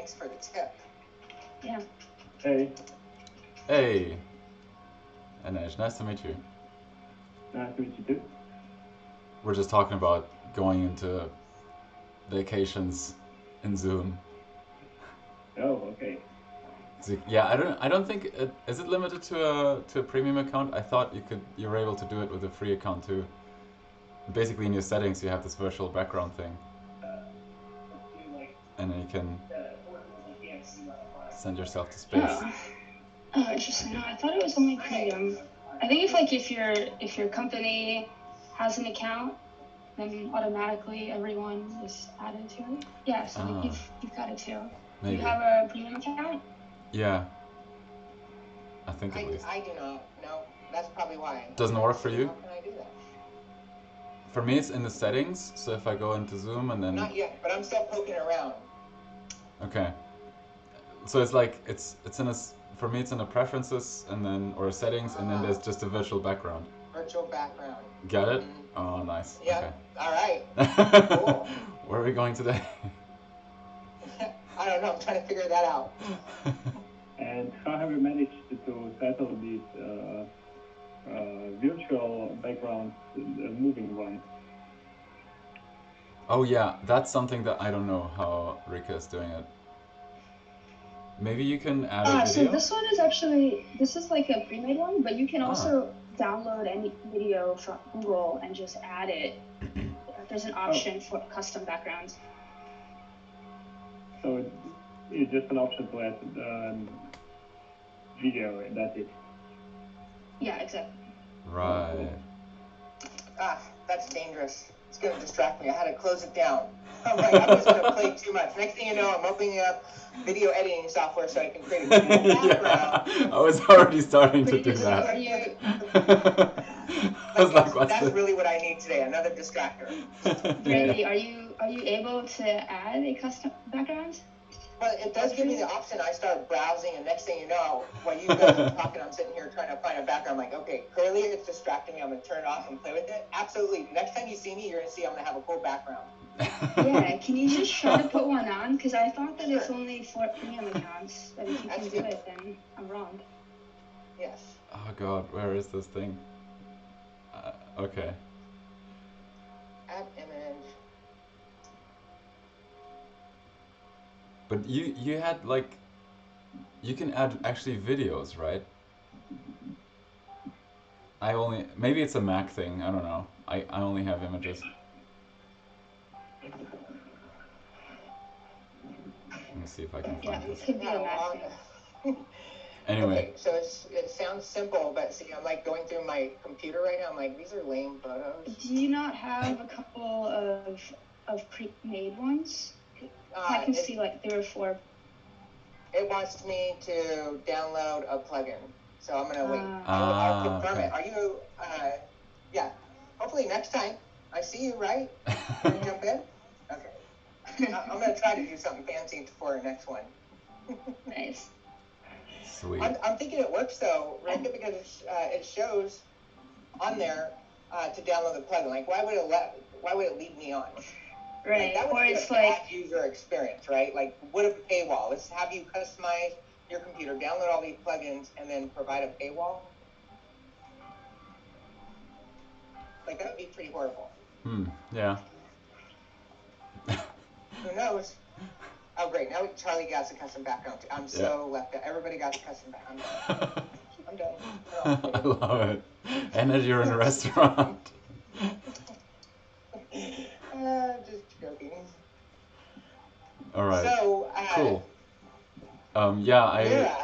thanks for the tip. Yeah. Hey. Hey. Anesh, nice to meet you. Nice to meet you too. We're just talking about going into vacations in Zoom. Oh, okay. So, yeah, I don't think is it limited to a premium account? I thought you were able to do it with a free account too. Basically, in your settings, you have this virtual background thing, and then you can send yourself to space. Oh, interesting. No, I thought it was only premium. I think if your company has an account, then automatically everyone is added to it. Yeah, so you've got it too. Maybe. Do you have a premium account? Yeah. I think at least. I do not. No, that's probably why. Doesn't work for you? How can I do that? For me, it's in the settings. So if I go into Zoom and then. Not yet, but I'm still poking around. Okay. So it's like it's in a. For me, it's in the preferences and then or settings, and then there's just a virtual background. Virtual background. Got it? Mm-hmm. Oh, nice. Yeah. Okay. All right. Cool. Where are we going today? I don't know. I'm trying to figure that out. And how have you managed to settle these virtual backgrounds, moving ones? Oh yeah, that's something that I don't know how Rika is doing it. Maybe you can add a video? So this one is this is like a pre-made one, but you can also download any video from Google and just add it. There's an option for custom backgrounds. So it's just an option to add video, and that's it. Yeah, exactly. Right. That's dangerous. It's going to distract me. I had to close it down. I'm like, I'm just going to play too much. Next thing you know, I'm opening up video editing software so I can create a video background. I was already starting to do that. I was like, what's that's really what I need today, another distractor. Randy, are you able to add a custom background? Well, it does give me the option. I start browsing, and next thing you know, while you guys are talking, I'm sitting here trying to find a background. I'm like, okay, clearly it's distracting me. I'm going to turn it off and play with it. Absolutely. Next time you see me, you're going to see I'm going to have a cool background. Yeah, can you just try to put one on? Because I thought that it's only for premium accounts, but if you can do it, then I'm wrong. Yes. Oh god, where is this thing? Okay. Add image. But you had like, you can add actually videos, right? Maybe it's a Mac thing, I don't know. I only have images. Let me see if I can find this. It could be a Mac thing. Anyway. Okay, so it sounds simple, but see, I'm like going through my computer right now. I'm like, these are lame photos. Do you not have a couple of pre-made ones? I can see like 3 or 4. It wants me to download a plugin, so I'm gonna wait. I'll confirm it. Are you? Yeah. Hopefully next time I see you, right? Can you jump in? Okay. I'm gonna try to do something fancy for our next one. Nice. Sweet. I'm thinking it works though, right? Because it shows on there to download the plugin. Like, why would it lead me on? Right. Like, that would or be it's a like bad user experience, right? Like, what a paywall? Let's have you customize your computer, download all these plugins, and then provide a paywall. Like, that would be pretty horrible. Yeah. Who knows? Oh, great. Now Charlie got a custom background. I'm so left out. Everybody got a custom background. I'm done. I love it. And as you're in a restaurant. Just joking. All right. So, cool. Mira.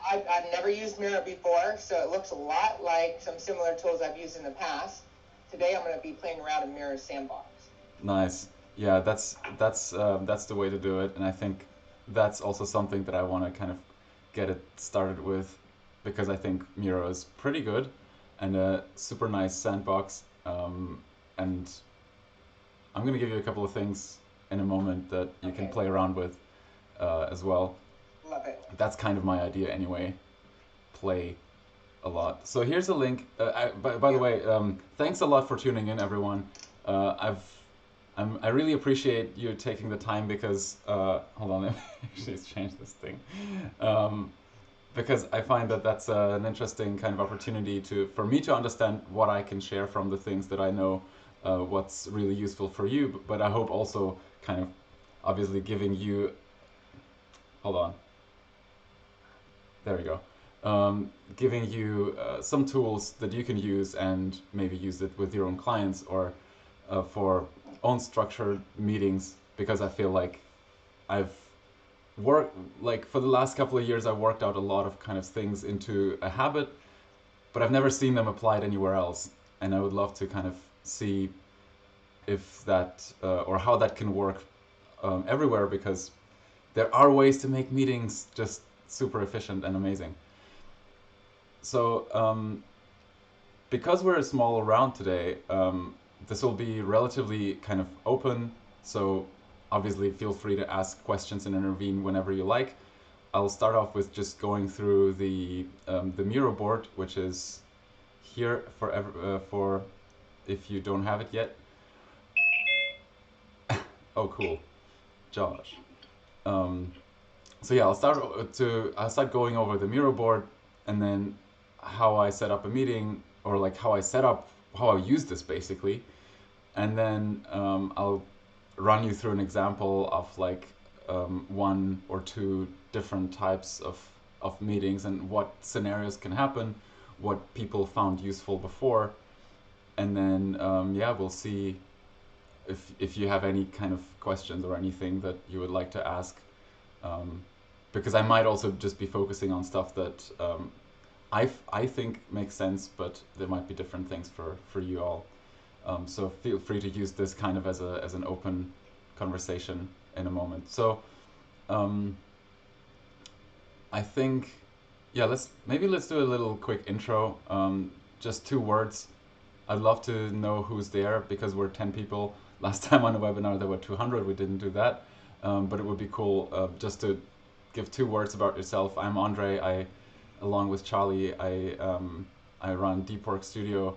I've never used Mira before, so it looks a lot like some similar tools I've used in the past. Today I'm going to be playing around in Mira's sandbox. Nice. Yeah, that's the way to do it, and I think that's also something that I want to kind of get it started with, because I think Miro is pretty good and a super nice sandbox. And I'm gonna give you a couple of things in a moment that you can play around with as well. Love it. That's kind of my idea anyway. Play a lot. So here's a link. By the way, thanks a lot for tuning in, everyone. I really appreciate you taking the time because hold on, actually change this thing. Because I find that that's an interesting kind of opportunity for me to understand what I can share from the things that I know, what's really useful for you. But I hope also kind of obviously giving you. Hold on. There we go. Giving you some tools that you can use and maybe use it with your own clients or for own structured meetings, because I feel like I've worked, like for the last couple of years, I've worked out a lot of kind of things into a habit, but I've never seen them applied anywhere else. And I would love to kind of see if that or how that can work everywhere, because there are ways to make meetings just super efficient and amazing. So because we're a small round today, this will be relatively kind of open. So obviously feel free to ask questions and intervene whenever you like. I'll start off with just going through the Miro board, which is here for if you don't have it yet. Oh, cool, Josh. So yeah, I'll start going over the Miro board, and then how I set up a meeting, or like how I use this basically, and then I'll run you through an example of like one or two different types of meetings and what scenarios can happen, what people found useful before, and then yeah, we'll see if you have any kind of questions or anything that you would like to ask, because I might also just be focusing on stuff that I think makes sense, but there might be different things for you all. So feel free to use this kind of as an open conversation in a moment. So I think, yeah, let's do a little quick intro. Just 2 words. I'd love to know who's there, because we're 10 people. Last time on the webinar there were 200. We didn't do that, but it would be cool just to give 2 words about yourself. I'm Andre. Along with Charlie, I run DeepWork Studio.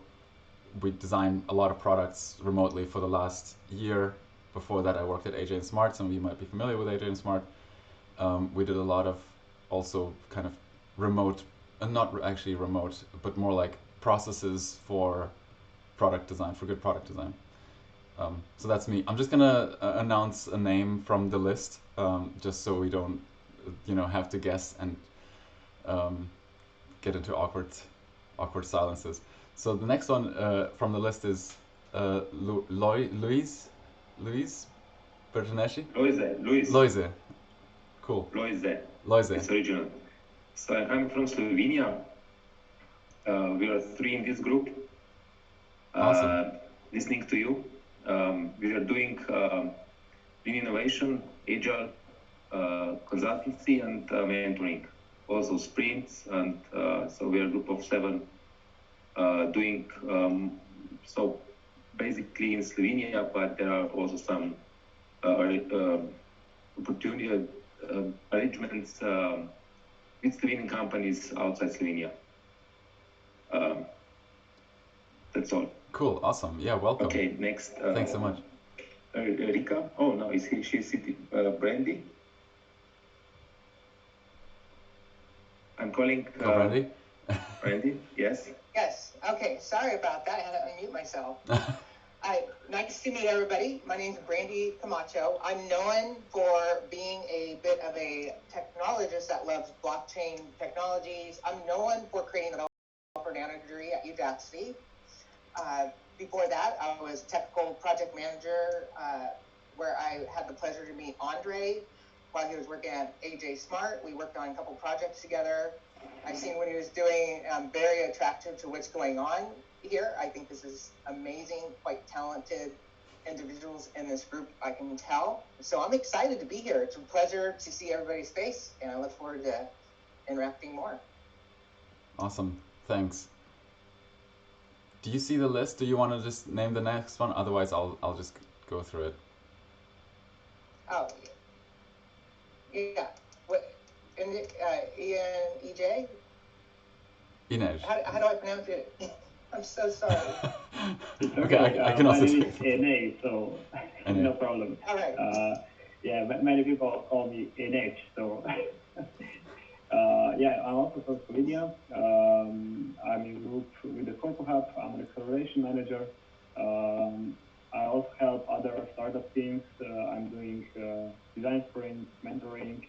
We design a lot of products remotely for the last year. Before that, I worked at AJ and Smart. Some of you might be familiar with AJ and Smart. We did a lot of also kind of remote, not actually remote, but more like processes for product design, for good product design. So that's me. I'm just gonna announce a name from the list, just so we don't, have to guess and get into awkward silences. So the next one from the list is Louise Bertoneschi? Loise. Cool. Loise. It's original. So I'm from Slovenia. We are 3 in this group. Awesome. Listening to you. We are doing lean innovation, agile, consultancy, and mentoring. Also sprints, and so we are a group of 7 doing so basically in Slovenia, but there are also some opportunity arrangements with Slovenian companies outside Slovenia. That's all. Cool, awesome. Yeah, welcome. Okay, next. Thanks so much. Rika. Oh no, she's sitting. Brandy. I'm calling. Brandy. Brandy. Yes. Yes. Okay. Sorry about that. I had to unmute myself. Nice to meet everybody. My name is Brandy Camacho. I'm known for being a bit of a technologist that loves blockchain technologies. I'm known for creating a developer nano degree at Udacity. Before that, I was technical project manager, where I had the pleasure to meet Andre while he was working at AJ Smart. We worked on a couple projects together. I've seen what he was doing, very attractive to what's going on here. I think this is amazing, quite talented individuals in this group, I can tell. So I'm excited to be here. It's a pleasure to see everybody's face, and I look forward to interacting more. Awesome, thanks. Do you see the list? Do you want to just name the next one? Otherwise, I'll just go through it. Oh, yeah. What? EJ? Inej. How do I pronounce it? I'm so sorry. Okay, I can also. My name is NA, so no problem. All right. yeah, many people call me NH. So yeah, I'm also from Slovenia. I'm in group with the Coco Hub. I'm an acceleration manager. I also help other startup teams. I'm doing design sprints, mentoring,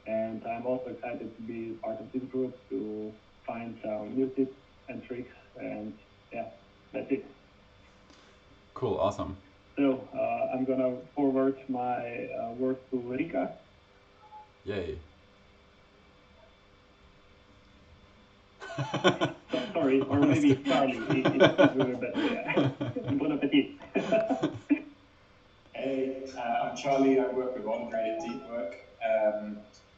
and I'm also excited to be part of this group to find some new tips and tricks. And yeah, that's it. Cool, awesome. So I'm gonna forward my words to Rika. Yay. Sorry, or maybe Charlie. It's really better. Yeah. Bon appetit. Hey, I'm Charlie. I work with Andre at Deepwork.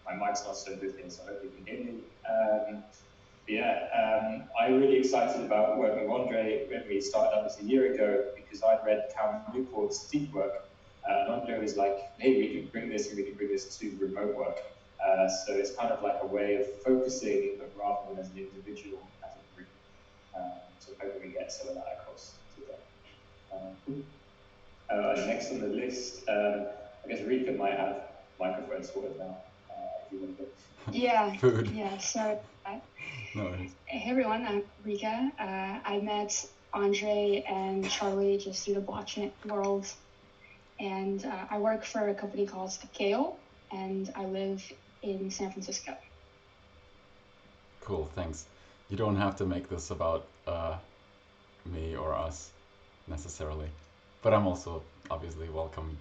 My mic's not so good here, so I hope you can hear me. I'm really excited about working with Andre when we started up this a year ago because I'd read Cal Newport's Deepwork. And Andre was like, hey, we can bring this and we can bring this to remote work. So it's kind of like a way of focusing, but rather than as an individual, as a group. So hopefully we get some of that across today. Next on the list, I guess Rika might have microphone sorted now, if you want to. Yeah. Food. Yeah. So, No worries. hey everyone, I'm Rika. I met Andre and Charlie just through the blockchain world, and I work for a company called Scale, and I live in San Francisco. Cool, thanks. You don't have to make this about me or us necessarily, but I'm also obviously welcome.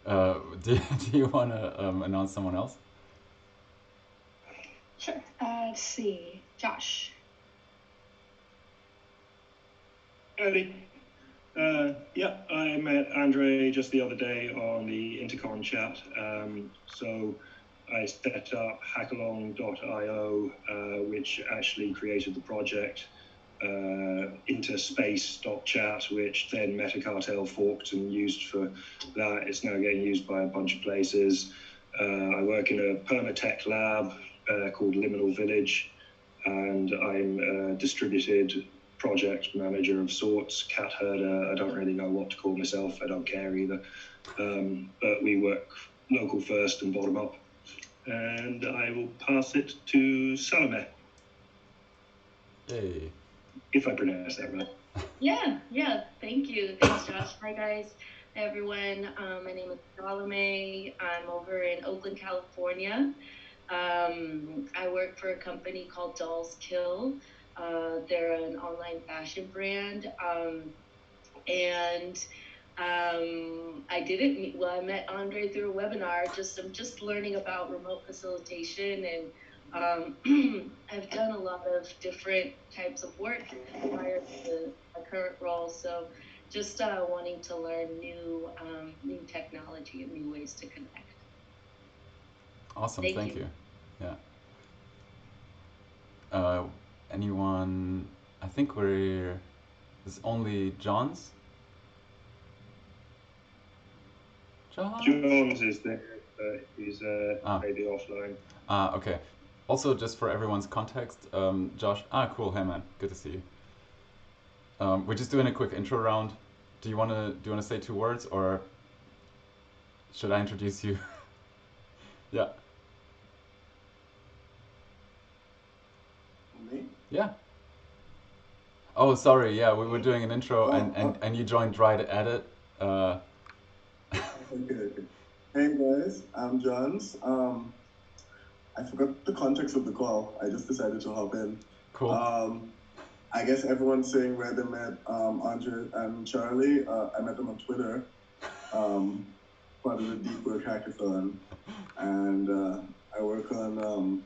Do you want to announce someone else? Sure. Let's see. Josh. Howdy. Yeah, I met Andre just the other day on the Intercon chat. So I set up hackalong.io, which actually created the project, interspace.chat, which then Metacartel forked and used for that. It's now getting used by a bunch of places. I work in a permatech lab called Liminal Village, and I'm a distributed project manager of sorts, cat herder. I don't really know what to call myself. I don't care either. But we work local first and bottom up. And I will pass it to Salome. Yay. If I pronounce that right. Yeah, thank you. Thanks, Josh. Hi, guys. Hi, everyone. My name is Salome. I'm over in Oakland, California. I work for a company called Dolls Kill. They're an online fashion brand. I met Andre through a webinar. I'm just learning about remote facilitation, and I've done a lot of different types of work prior to my current role. So just wanting to learn new technology and new ways to connect. Awesome, thank you. Yeah. Anyone? I think it's only John's. John's is there. He's maybe offline. Okay. Also, just for everyone's context, Josh. Cool. Hey, man. Good to see you. We're just doing a quick intro round. Do you wanna say 2 words, or should I introduce you? Yeah. Me? Yeah. Oh, sorry. Yeah, we were doing an intro, and you joined right at it. Okay. Hey guys, I'm Johns. I forgot the context of the call. I just decided to hop in. Cool. I guess everyone's saying where they met Andre and Charlie. I met them on Twitter, part of the Deep Work Hackathon, and I work on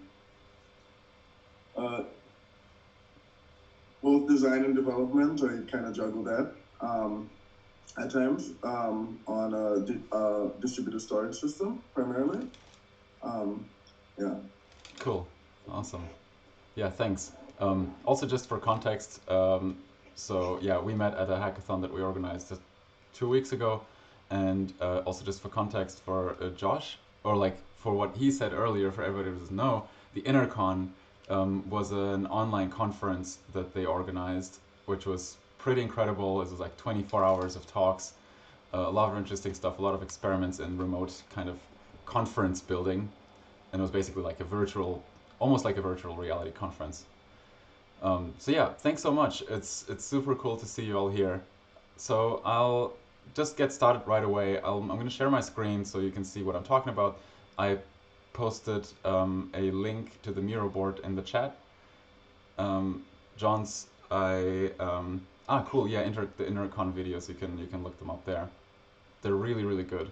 both design and development. I kind of juggle that at times on a distributed storage system primarily. Yeah. Cool. Awesome. Yeah, thanks. Also, just for context, so yeah, we met at a hackathon that we organized 2 weeks ago, and also just for context for Josh, or like for what he said earlier, for everybody who doesn't know, the Intercon was an online conference that they organized, which was pretty incredible. It was like 24 hours of talks, a lot of interesting stuff, a lot of experiments in remote kind of conference building, and it was basically like a virtual, almost like a virtual reality conference. So yeah, thanks so much. It's super cool to see you all here. So I'll just get started right away. I'm going to share my screen so you can see what I'm talking about. I posted a link to the Miro board in the chat. John's, cool, yeah, the InterCon videos, you can look them up there. They're really, really good.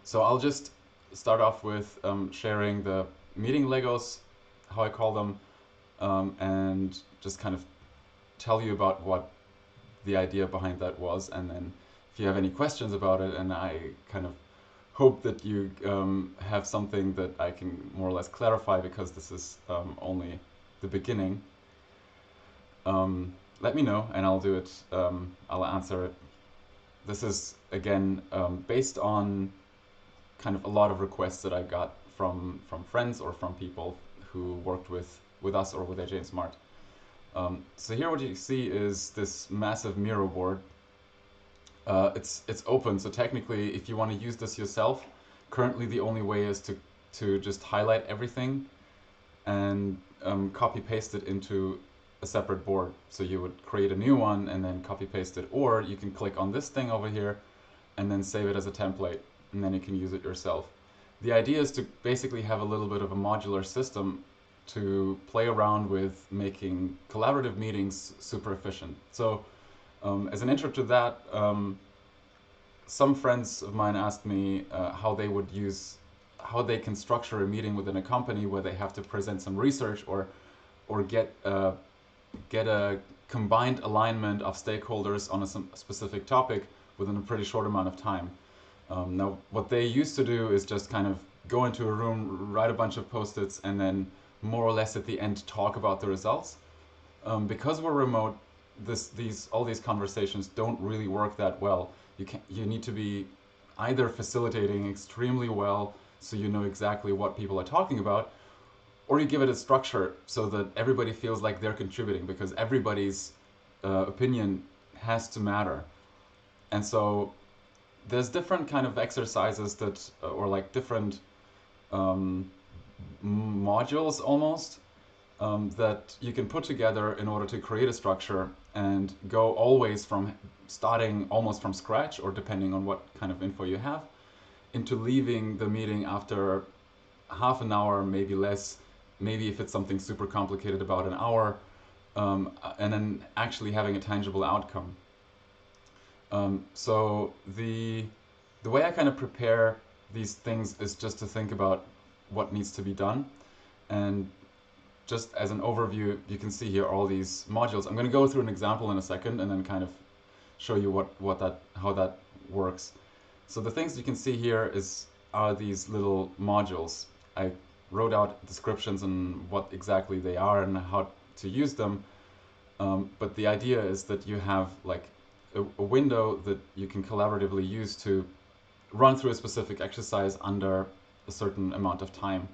So I'll just start off with sharing the meeting Legos, how I call them, and just kind of tell you about what the idea behind that was, and then if you have any questions about it, and I kind of hope that you have something that I can more or less clarify, because this is only the beginning. Let me know and I'll do it. I'll answer it. This is again based on kind of a lot of requests that I got from friends or from people who worked with us or with AJ and Smart. So here what you see is this massive Miro board. It's open, so technically if you want to use this yourself, currently the only way is to just highlight everything and copy paste it into a separate board. So you would create a new one and then copy paste it, or you can click on this thing over here and then save it as a template, and then you can use it yourself. The idea is to basically have a little bit of a modular system to play around with making collaborative meetings super efficient. So as an intro to that, some friends of mine asked me how they can structure a meeting within a company where they have to present some research or get a combined alignment of stakeholders on a specific topic within a pretty short amount of time. Now, what they used to do is just kind of go into a room, write a bunch of post-its, and then more or less at the end talk about the results. Because we're remote, all these conversations don't really work that well. You need to be either facilitating extremely well so you know exactly what people are talking about, or you give it a structure so that everybody feels like they're contributing, because everybody's opinion has to matter. And so there's different kind of exercises that, or like different modules almost, that you can put together in order to create a structure and go always from starting almost from scratch, or depending on what kind of info you have, into leaving the meeting after half an hour, maybe less, maybe if it's something super complicated, about an hour, and then actually having a tangible outcome. So the way I kind of prepare these things is just to think about what needs to be done. And just as an overview, you can see here all these modules. I'm going to go through an example in a second and then kind of show you how that works. So the things you can see here are these little modules. I wrote out descriptions and what exactly they are and how to use them. But the idea is that you have like a window that you can collaboratively use to run through a specific exercise under a certain amount of time.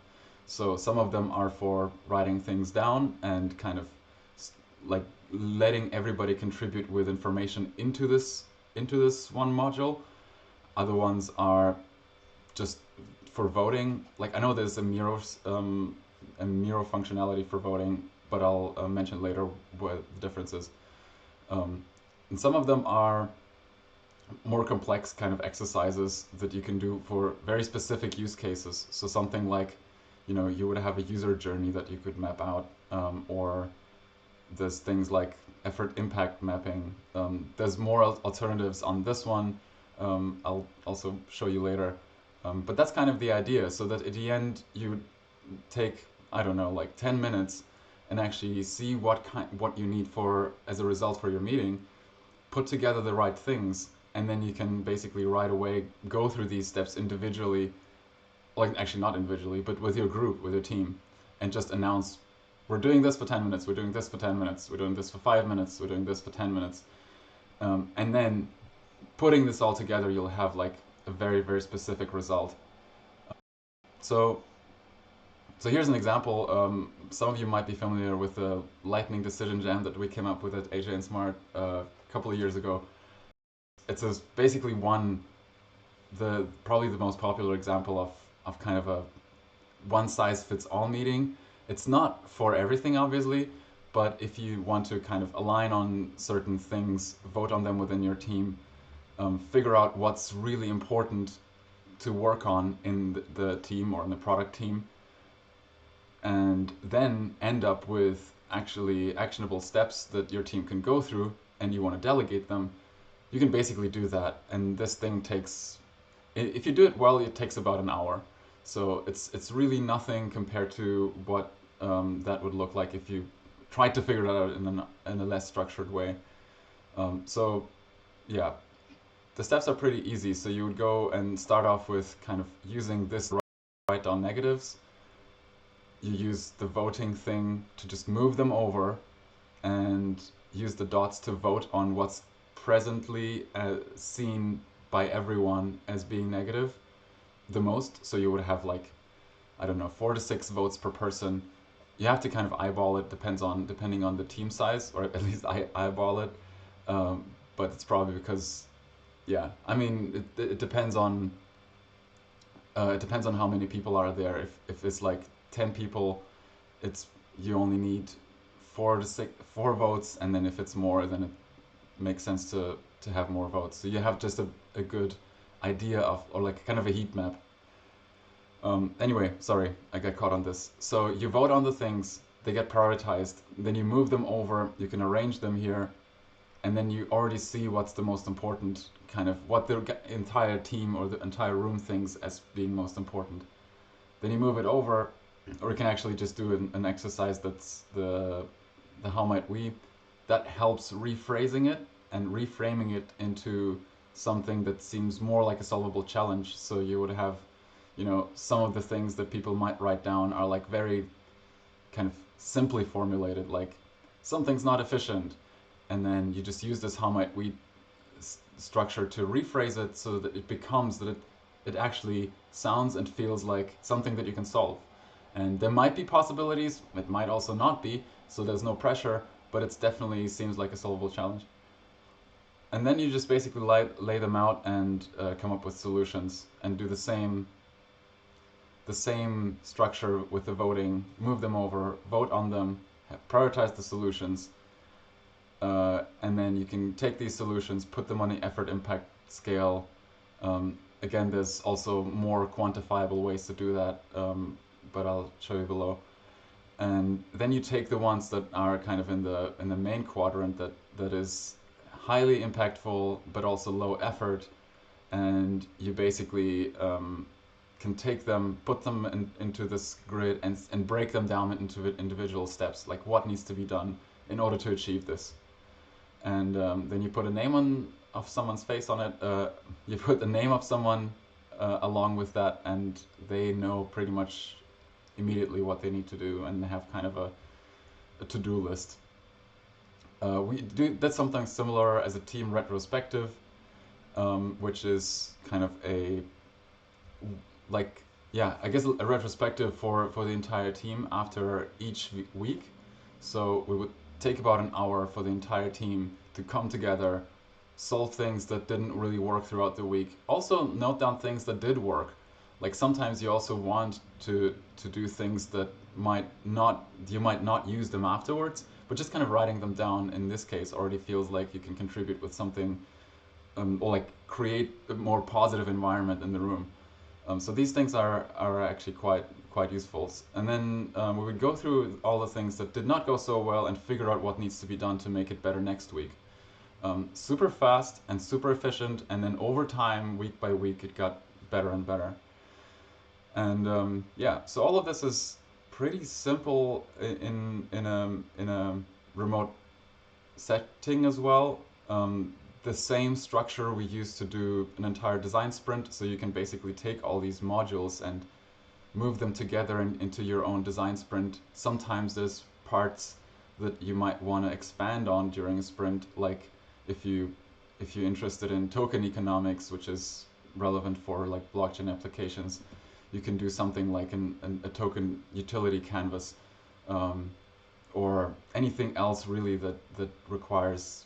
So some of them are for writing things down and kind of like letting everybody contribute with information into this one module. Other ones are just for voting. Like I know there's a Miro functionality for voting, but I'll mention later what the difference is. And some of them are more complex kind of exercises that you can do for very specific use cases. So something like, you would have a user journey that you could map out, or there's things like effort impact mapping. There's more alternatives on this one. I'll also show you later. But that's kind of the idea, so that at the end you would take, I don't know, like 10 minutes and actually see what you need as a result for your meeting, put together the right things, and then you can basically right away go through these steps individually, like actually not individually, but with your group, with your team, and just announce, we're doing this for 10 minutes, we're doing this for 10 minutes, we're doing this for 5 minutes, we're doing this for 10 minutes. And then putting this all together, you'll have like a very, very specific result. So here's an example. Some of you might be familiar with the lightning decision jam that we came up with at AJ and Smart a couple of years ago. basically probably the most popular example of kind of a one size fits all meeting. It's not for everything, obviously, but if you want to kind of align on certain things, vote on them within your team, figure out what's really important to work on in the team or in the product team, and then end up with actually actionable steps that your team can go through, and you want to delegate them, you can basically do that. And this thing takes, if you do it well, it takes about an hour. So it's really nothing compared to what that would look like if you tried to figure it out in a less structured way. So yeah, the steps are pretty easy. So you would go and start off with kind of using this write down negatives. You use the voting thing to just move them over and use the dots to vote on what's presently seen by everyone as being negative the most. So you would have like, I don't know, 4 to 6 votes per person. You have to kind of eyeball it, depending on the team size, or at least I eyeball it. But it's probably because, yeah, I mean, it depends on how many people are there. If it's like 10 people, you only need 4 votes, and then if it's more, then it makes sense to have more votes. So you have just a good idea of, or like kind of a heat map. Anyway, sorry, I got caught on this. So you vote on the things, they get prioritized, then you move them over, you can arrange them here, and then you already see what's the most important, kind of what the entire team or the entire room thinks as being most important. Then you move it over, or you can actually just do an exercise that's the how might we, that helps rephrasing it and reframing it into something that seems more like a solvable challenge. So you would have, some of the things that people might write down are like very kind of simply formulated, like something's not efficient, and then you just use this how might we structure to rephrase it so that it becomes that it actually sounds and feels like something that you can solve. And there might be possibilities, it might also not be, so there's no pressure, but it definitely seems like a solvable challenge. And then you just basically lay them out and come up with solutions, and do the same structure with the voting, move them over, vote on them, prioritize the solutions, and then you can take these solutions, put them on the effort impact scale. Again, there's also more quantifiable ways to do that, but I'll show you below. And then you take the ones that are kind of in the main quadrant that is highly impactful but also low effort, and you basically can take them, put them into this grid and break them down into individual steps, like what needs to be done in order to achieve this. And then you put a name of someone's face on it. You put the name of someone along with that, and they know pretty much immediately what they need to do, and they have kind of a to-do list. That's something similar as a team retrospective, which is kind of I guess a retrospective for the entire team after each week. So we would take about an hour for the entire team to come together, solve things that didn't really work throughout the week. Also note down things that did work. Like sometimes you also want to do things that you might not use them afterwards, but just kind of writing them down in this case already feels like you can contribute with something, or like create a more positive environment in the room. So these things are actually quite useful. And then we would go through all the things that did not go so well and figure out what needs to be done to make it better next week. Super fast and super efficient, and then over time, week by week, it got better and better. And so all of this is pretty simple in a remote setting as well. The same structure we use to do an entire design sprint, so you can basically take all these modules and move them together into your own design sprint. Sometimes there's parts that you might want to expand on during a sprint, like if you're interested in token economics, which is relevant for like blockchain applications, you can do something like a token utility canvas, or anything else really that requires,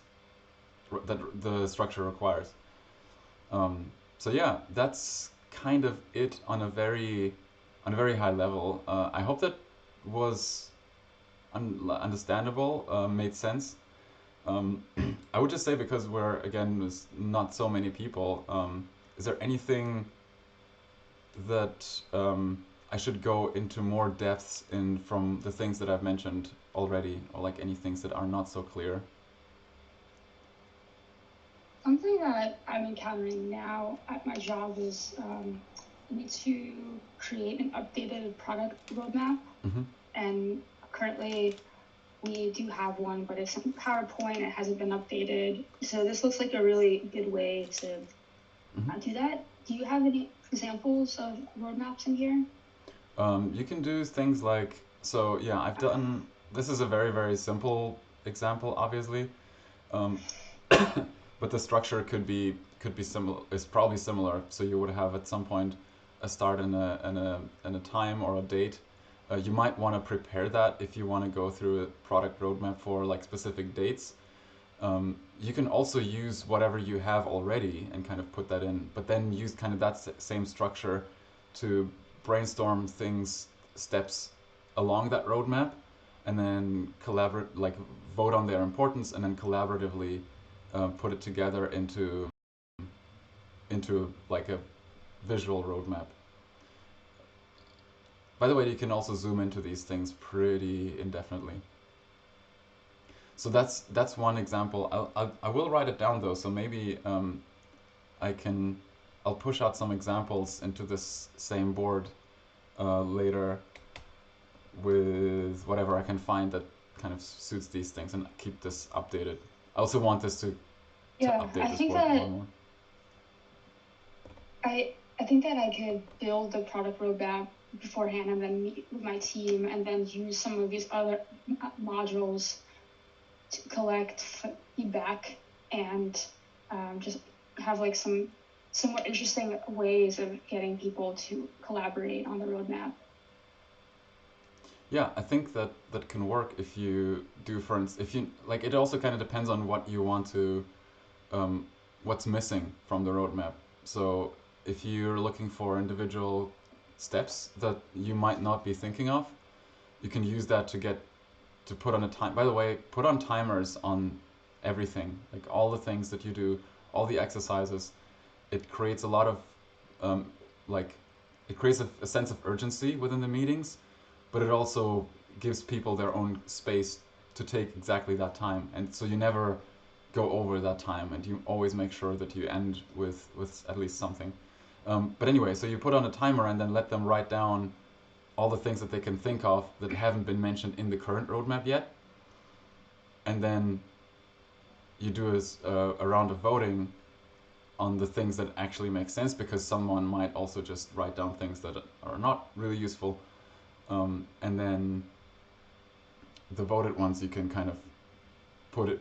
that the structure requires. So yeah, that's kind of it on a very high level. I hope that was understandable, made sense. Um, I would just say, because we're again there's not so many people. Is there anything that I should go into more depths in from the things that I've mentioned already, or like any things that are not so clear? Something that I'm encountering now at my job is I need to create an updated product roadmap. Mm-hmm. And currently we do have one, but it's in PowerPoint. It hasn't been updated. So this looks like a really good way to do that. Do you have any examples of roadmaps in here? You can do things like, so yeah, I've done, this is a very simple example, obviously. But the structure could be similar, is probably similar. So you would have at some point a start and a time or a date. You might want to prepare that if you want to go through a product roadmap for like specific dates. You can also use whatever you have already and kind of put that in, but then use kind of that same structure to brainstorm things, steps along that roadmap, and then collaborate, like vote on their importance, and then collaboratively put it together into like a visual roadmap. By the way, you can also zoom into these things pretty indefinitely. So that's one example. I will write it down though, so maybe I'll push out some examples into this same board later with whatever I can find that kind of suits these things, and keep this updated. I also want this to update this board more and more. I think that I could build the product roadmap beforehand and then meet with my team and then use some of these other modules to collect feedback and just have like some more interesting ways of getting people to collaborate on the roadmap. Yeah, I think that can work if you do, for instance, if you like, it also kind of depends on what you want to, what's missing from the roadmap. So if you're looking for individual steps that you might not be thinking of, you can use that to put on a time. By the way, put on timers on everything, like all the things that you do, all the exercises. It creates a lot of, it creates a sense of urgency within the meetings, but it also gives people their own space to take exactly that time. And so you never go over that time, and you always make sure that you end with at least something. But anyway, so you put on a timer and then let them write down all the things that they can think of that haven't been mentioned in the current roadmap yet. And then you do a round of voting on the things that actually make sense, because someone might also just write down things that are not really useful. And then the voted ones you can kind of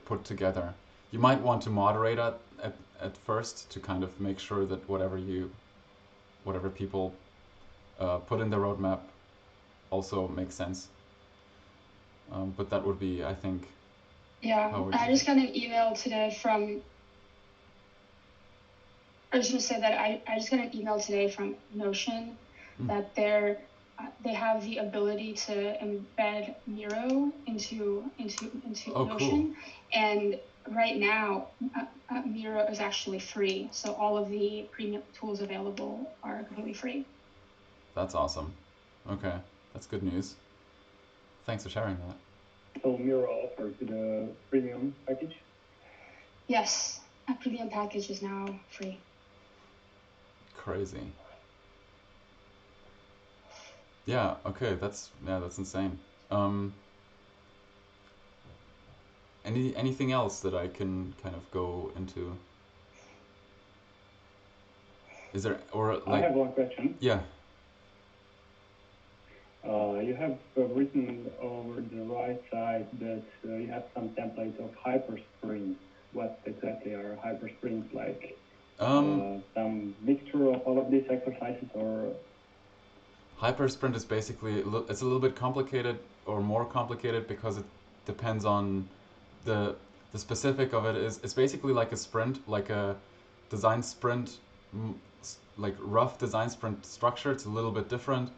put together. You might want to moderate at first to kind of make sure that whatever people put in the roadmap also makes sense. But that would be, I think. Yeah, I just got an email today from. I was going to say that I just got an email today from Notion that they have the ability to embed Miro into Notion, cool. And right now Miro is actually free, so all of the premium tools available are completely free. That's awesome. Okay, that's good news. Thanks for sharing that. So Miro offers the premium package? Yes, a premium package is now free. Crazy. Yeah, okay, that's insane. Anything else that I can kind of go into? Is there, or like... I have one question. Yeah. You have written over the right side that you have some template of hypersprints. What exactly are hypersprints like? Some mixture of all of these exercises, or? Hypersprint is basically, it's a little bit complicated, or more complicated, because it depends on the specific of it. It's basically like a sprint, like a design sprint, like rough design sprint structure. It's a little bit different,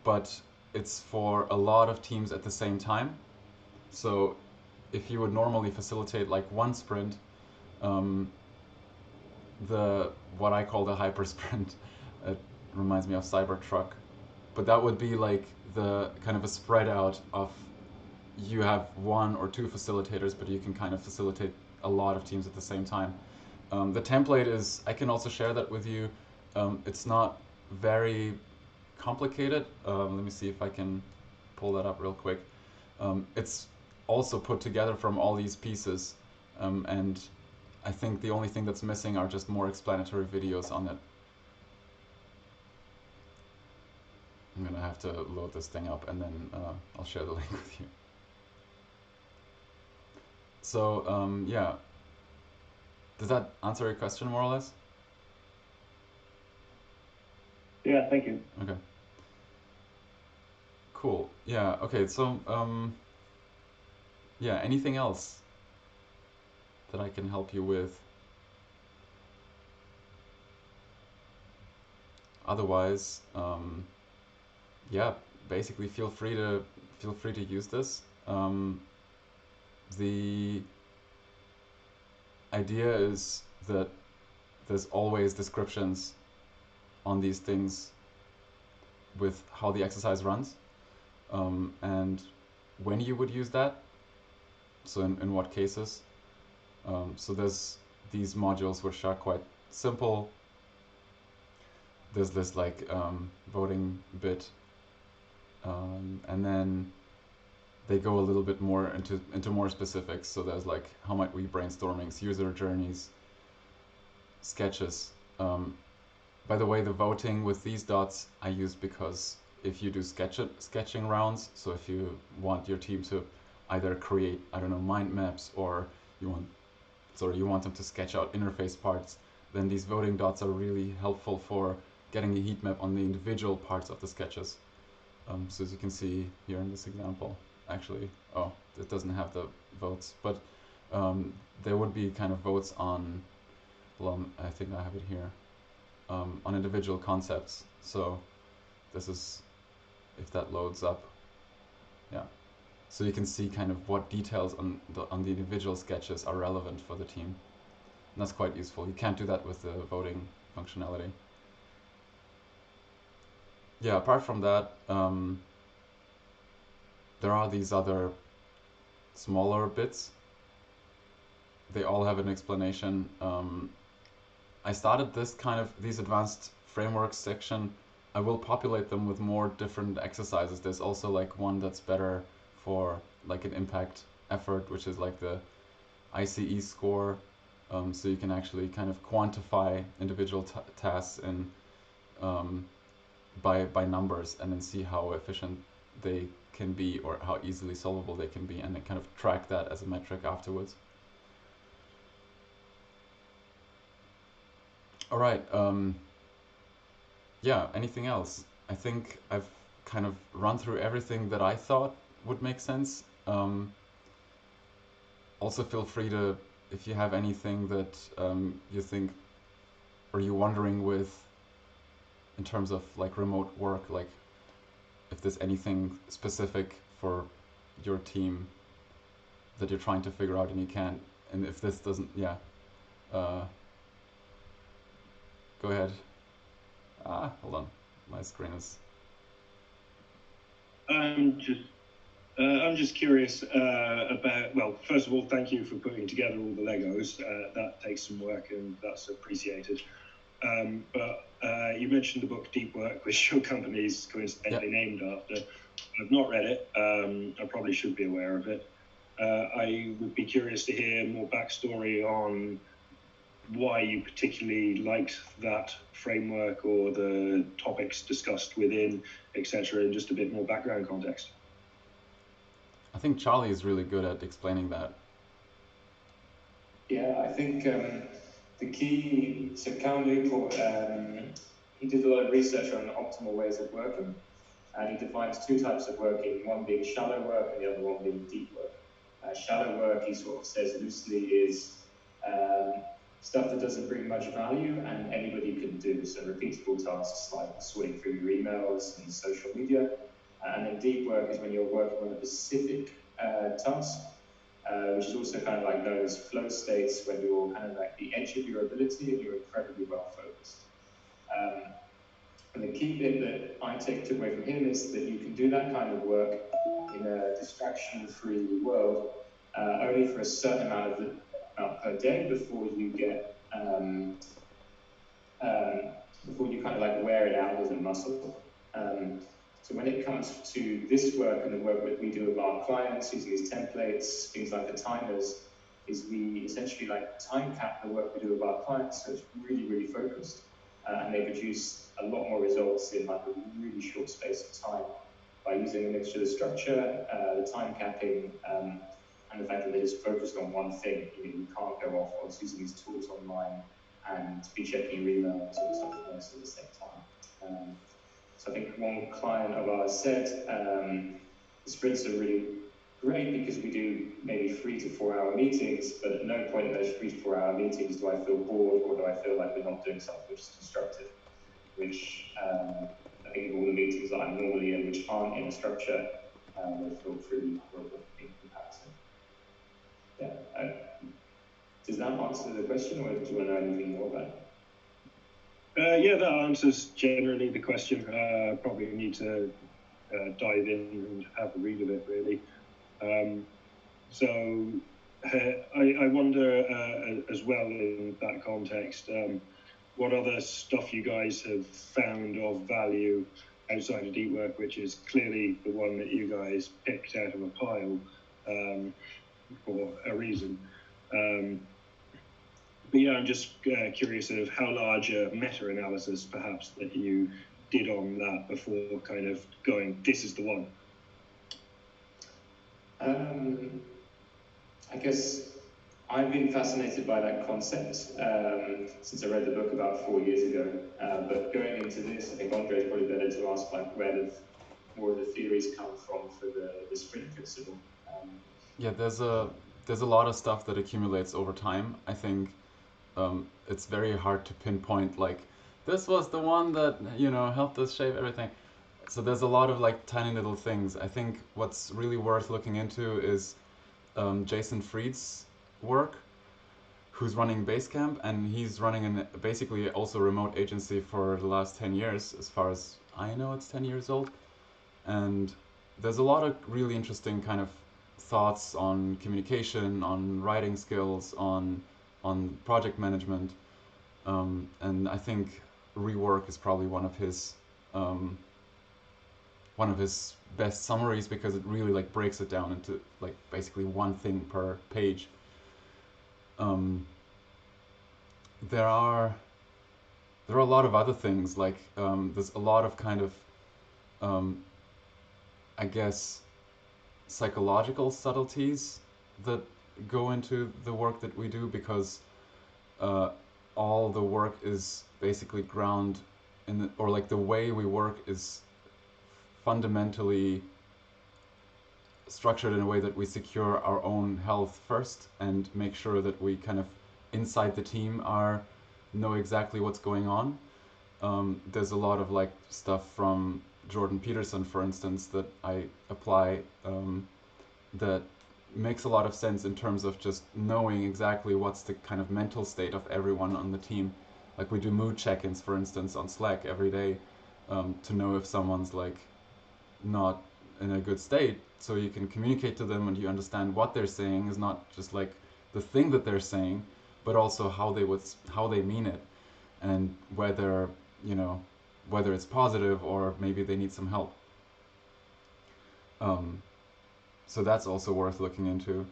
but it's for a lot of teams at the same time. So if you would normally facilitate like one sprint, what I call the hyper sprint, it reminds me of Cybertruck, but that would be like the kind of a spread out of, you have one or two facilitators, but you can kind of facilitate a lot of teams at the same time. The template is, I can also share that with you. It's not very complicated. Let me see if I can pull that up real quick. It's also put together from all these pieces, and I think the only thing that's missing are just more explanatory videos on it. I'm gonna have to load this thing up, and then I'll share the link with you. So yeah, does that answer your question more or less? Yeah, thank you. Okay. Cool. Yeah. Okay. So yeah. Anything else that I can help you with? Otherwise, yeah. Basically, feel free to use this. The idea is that there's always descriptions on these things with how the exercise runs, and when you would use that, so in what cases. So there's these modules which are quite simple. There's this like voting bit, and then they go a little bit more into more specifics. So there's like, how might we brainstormings, user journeys, sketches. By the way, the voting with these dots I use because if you do sketching rounds, so if you want your team to either create, I don't know, mind maps, or you want them to sketch out interface parts, then these voting dots are really helpful for getting a heat map on the individual parts of the sketches. So as you can see here in this example, actually, oh, it doesn't have the votes, but there would be kind of votes on, well, I think I have it here, on individual concepts. So this is, if that loads up, yeah. So you can see kind of what details on the individual sketches are relevant for the team. And that's quite useful. You can't do that with the voting functionality. Yeah, apart from that, there are these other smaller bits. They all have an explanation. I started these advanced frameworks section. I will populate them with more different exercises. There's also like one that's better for like an impact effort, which is like the ICE score. So you can actually kind of quantify individual tasks in by numbers, and then see how efficient they can be or how easily solvable they can be, and then kind of track that as a metric afterwards. All right. Yeah, anything else? I think I've kind of run through everything that I thought would make sense. Also feel free to, if you have anything that you think, or you're wondering with, in terms of like remote work, like if there's anything specific for your team that you're trying to figure out and you can't, and if this doesn't, yeah, go ahead. Hold on, my screen is. I'm just curious about, well, first of all, thank you for putting together all the Legos. That takes some work and that's appreciated. But you mentioned the book Deep Work, which your company is coincidentally named after. I've not read it. I probably should be aware of it. I would be curious to hear more backstory on why you particularly liked that framework or the topics discussed within, etc., and just a bit more background context. I think Charlie is really good at explaining that. Yeah, I think the key, so Calum, he did a lot of research on optimal ways of working, and he defines two types of working, one being shallow work and the other one being deep work. Shallow work, he sort of says loosely, is stuff that doesn't bring much value and anybody can do. So repeatable tasks like sorting through your emails and social media. And then deep work is when you're working on a specific task, which is also kind of like known as flow states, when you're kind of like the edge of your ability and you're incredibly well focused. And the key bit that I took away from him is that you can do that kind of work in a distraction-free world only for a certain amount per day before you get before you kind of like wear it out as a muscle. So when it comes to this work and the work that we do with our clients using these templates, things like the timers, is we essentially like time cap the work we do with our clients, so it's really, really focused, and they produce a lot more results in like a really short space of time by using a mixture of the structure, the time capping, and the fact that they're just focused on one thing. You can't go off on using these tools online and be checking your emails or something else at the same time. So I think one client of ours said, the sprints are really great because we do maybe 3 to 4 hour meetings, but at no point in those 3 to 4 hour meetings do I feel bored or do I feel like we're not doing something which is constructive, which I think of all the meetings that I'm normally in which aren't in a structure, they feel pretty horrible in comparison. Yeah. Does that answer the question, or do you want to know anything more about it? Yeah, that answers generally the question. Probably need to dive in and have a read of it, really. So I wonder as well in that context, what other stuff you guys have found of value outside of deep work, which is clearly the one that you guys picked out of a pile for a reason. But yeah, I'm just curious of how large a meta-analysis perhaps that you did on that before kind of going, this is the one. I guess I've been fascinated by that concept since I read the book about 4 years ago. But going into this, I think Andre is probably better to ask like where more of the theories come from for the sprint principle. Yeah, there's a lot of stuff that accumulates over time. I think it's very hard to pinpoint like this was the one that helped us shape everything. So there's a lot of like tiny little things. I think what's really worth looking into is Jason Fried's work, who's running Basecamp, and he's running basically also a remote agency for the last 10 years. As far as I know, it's 10 years old. And there's a lot of really interesting kind of thoughts on communication, on writing skills, on project management, and I think Rework is probably one of his best summaries because it really like breaks it down into like basically one thing per page. There are a lot of other things like there's a lot of kind of I guess psychological subtleties that go into the work that we do because all the work is basically ground in or like the way we work is fundamentally structured in a way that we secure our own health first and make sure that we kind of inside the team know exactly what's going on. There's a lot of like stuff from Jordan Peterson, for instance, that I apply that makes a lot of sense in terms of just knowing exactly what's the kind of mental state of everyone on the team. Like we do mood check-ins, for instance, on Slack every day to know if someone's like not in a good state, so you can communicate to them and you understand what they're saying is not just like the thing that they're saying, but also how they mean it, and whether it's positive or maybe they need some help. So that's also worth looking into.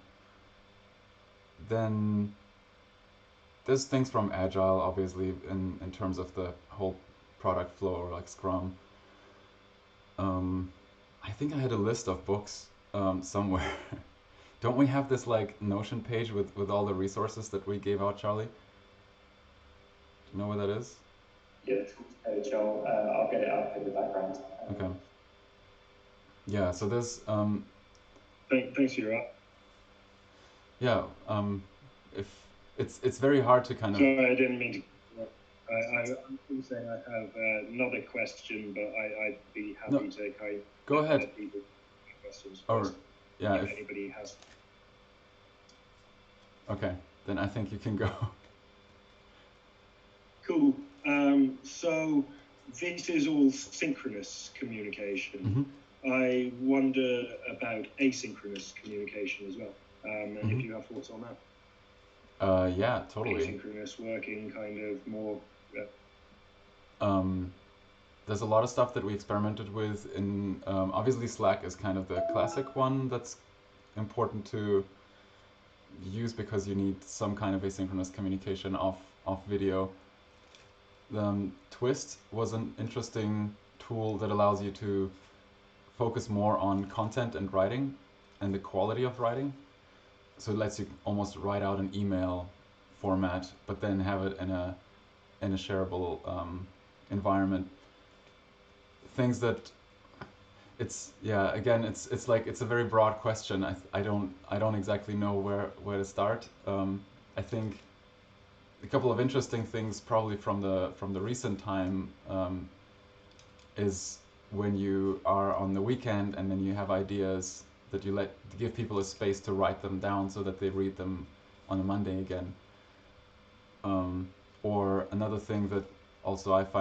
Then there's things from Agile, obviously, in terms of the whole product flow or like Scrum. I think I had a list of books somewhere. Don't we have this like Notion page with all the resources that we gave out, Charlie? Do you know where that is? Yeah, tools page. I'll get it up in the background. Okay. Yeah, so there's Thanks, you're up. yeah, it's very hard to kind of. Sorry, I didn't mean to. I'm saying I have another question, but I'd be happy to kind of go ahead. let people questions Or first, yeah, if anybody has. Okay, then I think you can go. Cool. So this is all synchronous communication. Mm-hmm. I wonder about asynchronous communication as well, and if you have thoughts on that. Yeah, totally. Asynchronous working, kind of more. There's a lot of stuff that we experimented with in. Obviously, Slack is kind of the classic one that's important to use because you need some kind of asynchronous communication off video. Twist was an interesting tool that allows you to focus more on content and writing and the quality of writing. So it lets you almost write out an email format, but then have it in a shareable environment. Things that it's like it's a very broad question. I don't exactly know where to start. I think a couple of interesting things probably from the recent time is when you are on the weekend and then you have ideas that you give people a space to write them down so that they read them on a Monday again. Or another thing that also I find